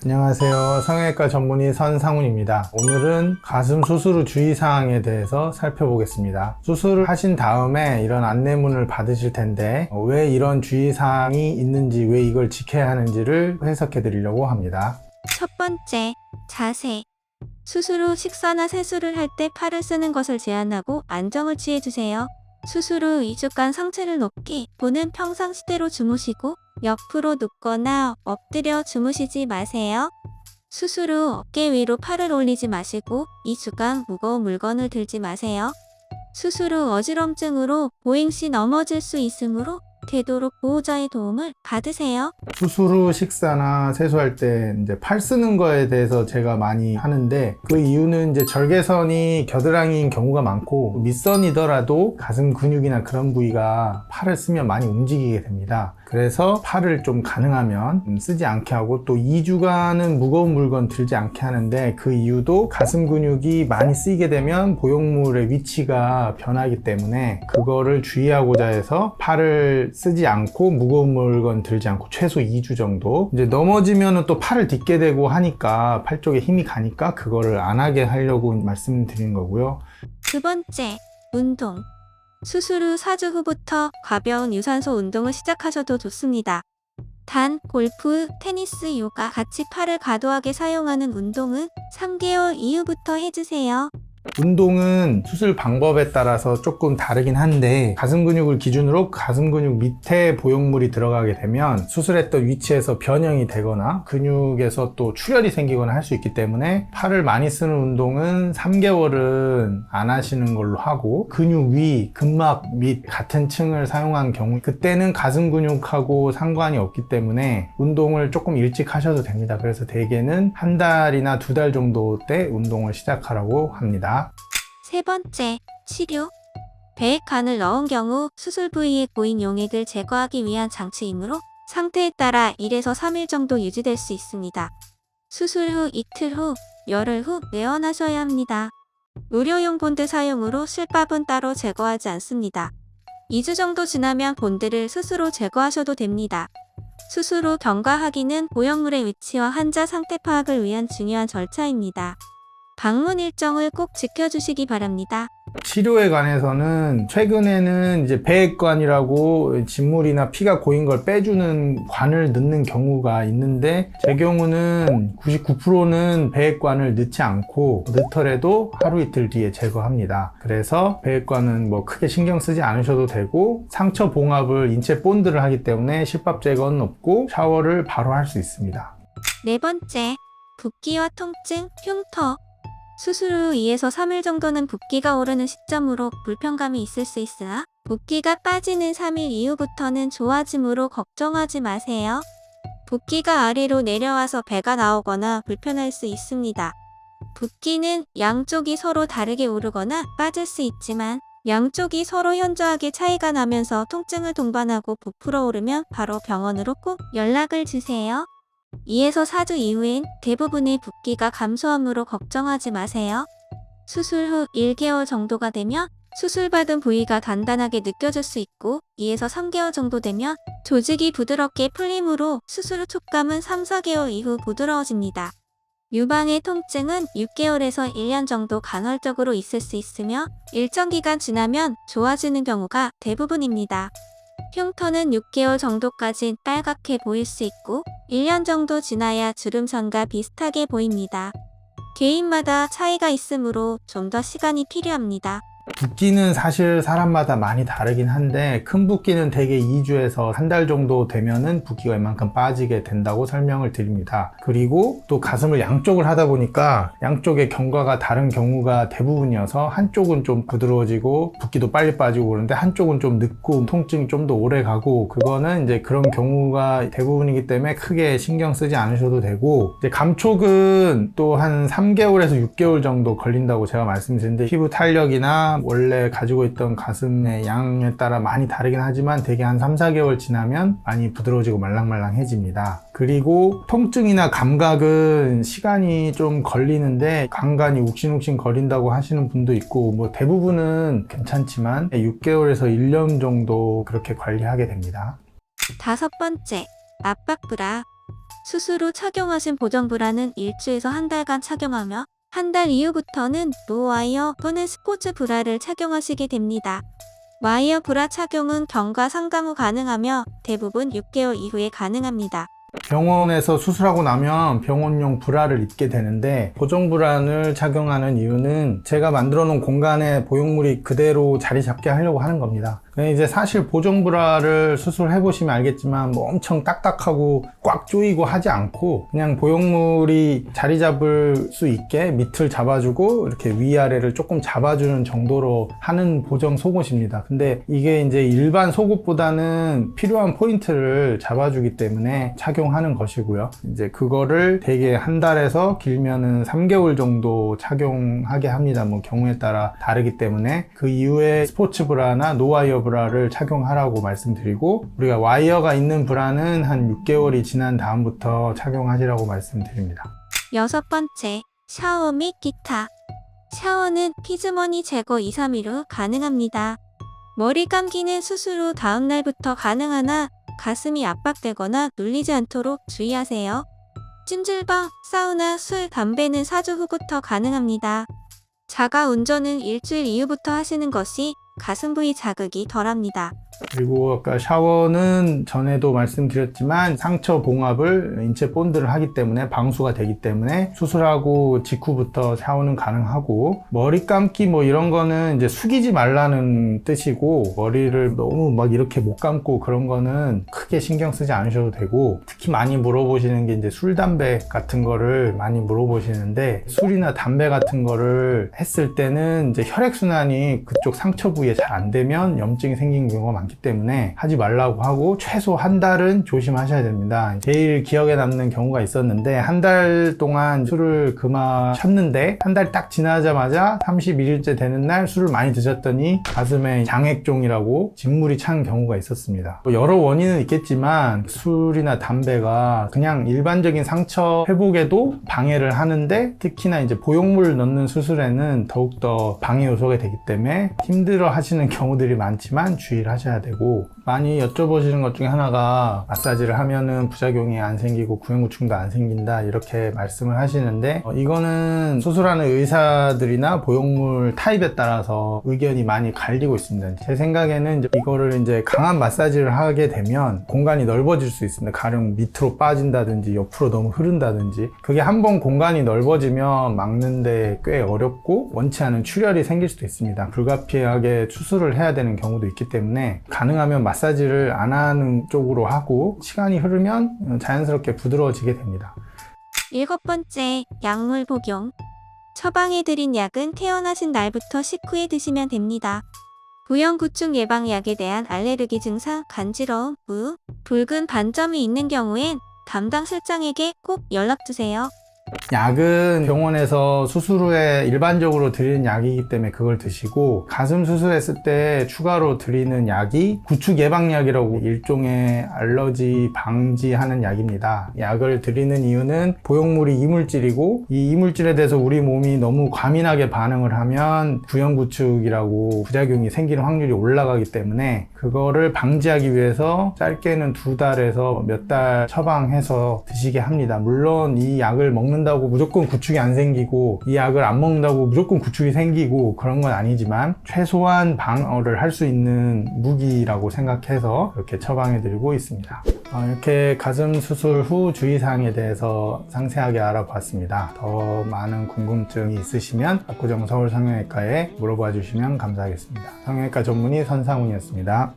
안녕하세요. 성형외과 전문의 선상훈입니다. 오늘은 가슴 수술 후 주의사항에 대해서 살펴보겠습니다. 수술을 하신 다음에 이런 안내문을 받으실 텐데 왜 이런 주의사항이 있는지, 왜 이걸 지켜야 하는지를 해석해 드리려고 합니다. 첫 번째, 자세. 수술 후 식사나 세수를 할 때 팔을 쓰는 것을 제한하고 안정을 취해주세요. 수술 후 2주간 상체를 높게 보는 평상시대로 주무시고 옆으로 눕거나 엎드려 주무시지 마세요. 수술 후 어깨 위로 팔을 올리지 마시고 2주간 무거운 물건을 들지 마세요. 수술 후 어지럼증으로 보행 시 넘어질 수 있으므로 되도록 보호자의 도움을 받으세요. 수술 후 식사나 세수할 때 이제 팔 쓰는 거에 대해서 제가 많이 하는데, 그 이유는 이제 절개선이 겨드랑이인 경우가 많고 밑선이더라도 가슴 근육이나 그런 부위가 팔을 쓰면 많이 움직이게 됩니다. 그래서 팔을 좀 가능하면 쓰지 않게 하고, 또 2주간은 무거운 물건 들지 않게 하는데, 그 이유도 가슴 근육이 많이 쓰이게 되면 보형물의 위치가 변하기 때문에 그거를 주의하고자 해서 팔을 쓰지 않고 무거운 물건 들지 않고 최소 2주 정도, 이제 넘어지면 또 팔을 딛게 되고 하니까 팔 쪽에 힘이 가니까 그거를 안 하게 하려고 말씀드리는 거고요. 두 번째, 운동. 수술 후 4주 후부터 가벼운 유산소 운동을 시작하셔도 좋습니다. 단, 골프, 테니스, 요가 같이 팔을 과도하게 사용하는 운동은 3개월 이후부터 해주세요. 운동은 수술 방법에 따라서 조금 다르긴 한데, 가슴 근육을 기준으로 가슴 근육 밑에 보형물이 들어가게 되면 수술했던 위치에서 변형이 되거나 근육에서 또 출혈이 생기거나 할 수 있기 때문에 팔을 많이 쓰는 운동은 3개월은 안 하시는 걸로 하고, 근육 위, 근막 밑 같은 층을 사용한 경우, 그때는 가슴 근육하고 상관이 없기 때문에 운동을 조금 일찍 하셔도 됩니다. 그래서 대개는 한 달이나 2달 정도 때 운동을 시작하라고 합니다. 세 번째, 치료. 배에 간을 넣은 경우 수술 부위에 고인 용액을 제거하기 위한 장치이므로 상태에 따라 1에서 3일 정도 유지될 수 있습니다. 수술 후 이틀 후, 열흘 후 내원하셔야 합니다. 의료용 본드 사용으로 실밥은 따로 제거하지 않습니다. 2주 정도 지나면 본드를 스스로 제거하셔도 됩니다. 수술 후 경과하기는 보형물의 위치와 환자 상태 파악을 위한 중요한 절차입니다. 방문 일정을 꼭 지켜주시기 바랍니다. 치료에 관해서는 최근에는 이제 배액관이라고 진물이나 피가 고인 걸 빼주는 관을 넣는 경우가 있는데, 제 경우는 99%는 배액관을 넣지 않고 넣더라도 하루 이틀 뒤에 제거합니다. 그래서 배액관은 뭐 크게 신경 쓰지 않으셔도 되고, 상처 봉합을 인체 본드를 하기 때문에 실밥 제거는 없고 샤워를 바로 할 수 있습니다. 네 번째, 붓기와 통증, 흉터. 수술 후 2에서 3일 정도는 붓기가 오르는 시점으로 불편감이 있을 수 있으나 붓기가 빠지는 3일 이후부터는 좋아지므로 걱정하지 마세요. 붓기가 아래로 내려와서 배가 나오거나 불편할 수 있습니다. 붓기는 양쪽이 서로 다르게 오르거나 빠질 수 있지만 양쪽이 서로 현저하게 차이가 나면서 통증을 동반하고 부풀어 오르면 바로 병원으로 꼭 연락을 주세요. 2에서 4주 이후엔 대부분의 붓기가 감소하므로 걱정하지 마세요. 수술 후 1개월 정도가 되면 수술받은 부위가 단단하게 느껴질 수 있고, 2에서 3개월 정도 되면 조직이 부드럽게 풀리므로 수술 후 촉감은 3, 4개월 이후 부드러워집니다. 유방의 통증은 6개월에서 1년 정도 간헐적으로 있을 수 있으며 일정 기간 지나면 좋아지는 경우가 대부분입니다. 흉터는 6개월 정도까지 빨갛게 보일 수 있고 1년 정도 지나야 주름선과 비슷하게 보입니다. 개인마다 차이가 있으므로 좀 더 시간이 필요합니다. 붓기는 사실 사람마다 많이 다르긴 한데, 큰 붓기는 대개 2주에서 한 달 정도 되면은 붓기가 이만큼 빠지게 된다고 설명을 드립니다. 그리고 또 가슴을 양쪽을 하다 보니까 양쪽의 경과가 다른 경우가 대부분이어서, 한쪽은 좀 부드러워지고 붓기도 빨리 빠지고 그러는데 한쪽은 좀 늦고 통증이 좀 더 오래 가고, 그거는 이제 그런 경우가 대부분이기 때문에 크게 신경 쓰지 않으셔도 되고, 이제 감촉은 또 한 3개월에서 6개월 정도 걸린다고 제가 말씀드렸는데, 피부 탄력이나 원래 가지고 있던 가슴의 양에 따라 많이 다르긴 하지만 대개 한 3, 4개월 지나면 많이 부드러워지고 말랑말랑해집니다. 그리고 통증이나 감각은 시간이 좀 걸리는데, 간간이 욱신욱신 거린다고 하시는 분도 있고, 뭐 대부분은 괜찮지만 6개월에서 1년 정도 그렇게 관리하게 됩니다. 다섯 번째, 압박 브라. 수술 후 착용하신 보정브라는 일주에서 한 달간 착용하며 한 달 이후부터는 노와이어 또는 스포츠 브라를 착용하시게 됩니다. 와이어 브라 착용은 경과 상담 후 가능하며 대부분 6개월 이후에 가능합니다. 병원에서 수술하고 나면 병원용 브라를 입게 되는데 보정 브라를 착용하는 이유는 제가 만들어 놓은 공간에 보형물이 그대로 자리 잡게 하려고 하는 겁니다. 이제 사실 보정 브라를 수술해 보시면 알겠지만 뭐 엄청 딱딱하고 꽉 조이고 하지 않고 그냥 보형물이 자리 잡을 수 있게 밑을 잡아주고 이렇게 위아래를 조금 잡아주는 정도로 하는 보정 속옷입니다. 근데 이게 이제 일반 속옷보다는 필요한 포인트를 잡아주기 때문에 착용하는 것이고요. 이제 그거를 대개 한 달에서 길면은 3개월 정도 착용하게 합니다. 뭐 경우에 따라 다르기 때문에 그 이후에 스포츠 브라나 노와이어 브라를 착용하라고 말씀드리고 우리가 와이어가 있는 브라는 한 6개월이 지난 다음부터 착용하시라고 말씀드립니다. 6번째, 샤워 및 기타. 샤워는 피즈머니 제거 2-3일 후 가능합니다. 머리 감기는 수술 후 다음 날부터 가능하나 가슴이 압박되거나 눌리지 않도록 주의하세요. 찜질방, 사우나, 술, 담배는 4주 후부터 가능합니다. 자가 운전은 일주일 이후부터 하시는 것이 가슴 부위 자극이 덜합니다. 그리고 아까 샤워는 전에도 말씀드렸지만 상처 봉합을 인체 본드를 하기 때문에 방수가 되기 때문에 수술하고 직후부터 샤워는 가능하고 머리 감기 뭐 이런 거는 이제 숙이지 말라는 뜻이고 머리를 너무 막 이렇게 못 감고 그런 거는 크게 신경 쓰지 않으셔도 되고 특히 많이 물어보시는 게 이제 술, 담배 같은 거를 많이 물어보시는데 술이나 담배 같은 거를 했을 때는 이제 혈액순환이 그쪽 상처 부위에 잘 안 되면 염증이 생기는 경우가 많기 때문에 하지 말라고 하고 최소 한 달은 조심하셔야 됩니다. 제일 기억에 남는 경우가 있었는데 한 달 동안 술을 그마셨는데 한 달 딱 지나자마자 31일째 되는 날 술을 많이 드셨더니 가슴에 장액종이라고 진물이 찬 경우가 있었습니다. 여러 원인은 있겠지만 술이나 담배가 그냥 일반적인 상처 회복에도 방해를 하는데 특히나 이제 보형물 넣는 수술에는 더욱더 방해 요소가 되기 때문에 힘들어 하시는 경우들이 많지만 주의를 하셔야 되고 많이 여쭤보시는 것 중에 하나가 마사지를 하면은 부작용이 안 생기고 구연구충도 안 생긴다 이렇게 말씀을 하시는데 이거는 수술하는 의사들이나 보형물 타입에 따라서 의견이 많이 갈리고 있습니다. 제 생각에는 이거를 이제 강한 마사지를 하게 되면 공간이 넓어질 수 있습니다. 가령 밑으로 빠진다든지 옆으로 너무 흐른다든지 그게 한번 공간이 넓어지면 막는데 꽤 어렵고 원치 않은 출혈이 생길 수도 있습니다. 불가피하게 수술을 해야 되는 경우도 있기 때문에 가능하면 마사지를 안 하는 쪽으로 하고 시간이 흐르면 자연스럽게 부드러워지게 됩니다. 7번째, 약물 복용. 처방해드린 약은 태어나신 날부터 식후에 드시면 됩니다. 구연구충 예방약에 대한 알레르기 증상, 간지러움, 무, 붉은 반점이 있는 경우엔 담당 실장에게 꼭 연락주세요. 약은 병원에서 수술 후에 일반적으로 드리는 약이기 때문에 그걸 드시고 가슴 수술했을 때 추가로 드리는 약이 구축 예방약이라고 일종의 알러지 방지하는 약입니다. 약을 드리는 이유는 보형물이 이물질이고 이 이물질에 대해서 우리 몸이 너무 과민하게 반응을 하면 구연구축이라고 부작용이 생기는 확률이 올라가기 때문에 그거를 방지하기 위해서 짧게는 2달에서 몇 달 처방해서 드시게 합니다. 물론 이 약을 먹는다고 무조건 구축이 안 생기고 이 약을 안 먹는다고 무조건 구축이 생기고 그런 건 아니지만 최소한 방어를 할 수 있는 무기라고 생각해서 이렇게 처방해드리고 있습니다. 이렇게 가슴 수술 후 주의사항에 대해서 상세하게 알아봤습니다. 더 많은 궁금증이 있으시면 압구정 서울성형외과에 물어봐 주시면 감사하겠습니다. 성형외과 전문의 선상훈이었습니다.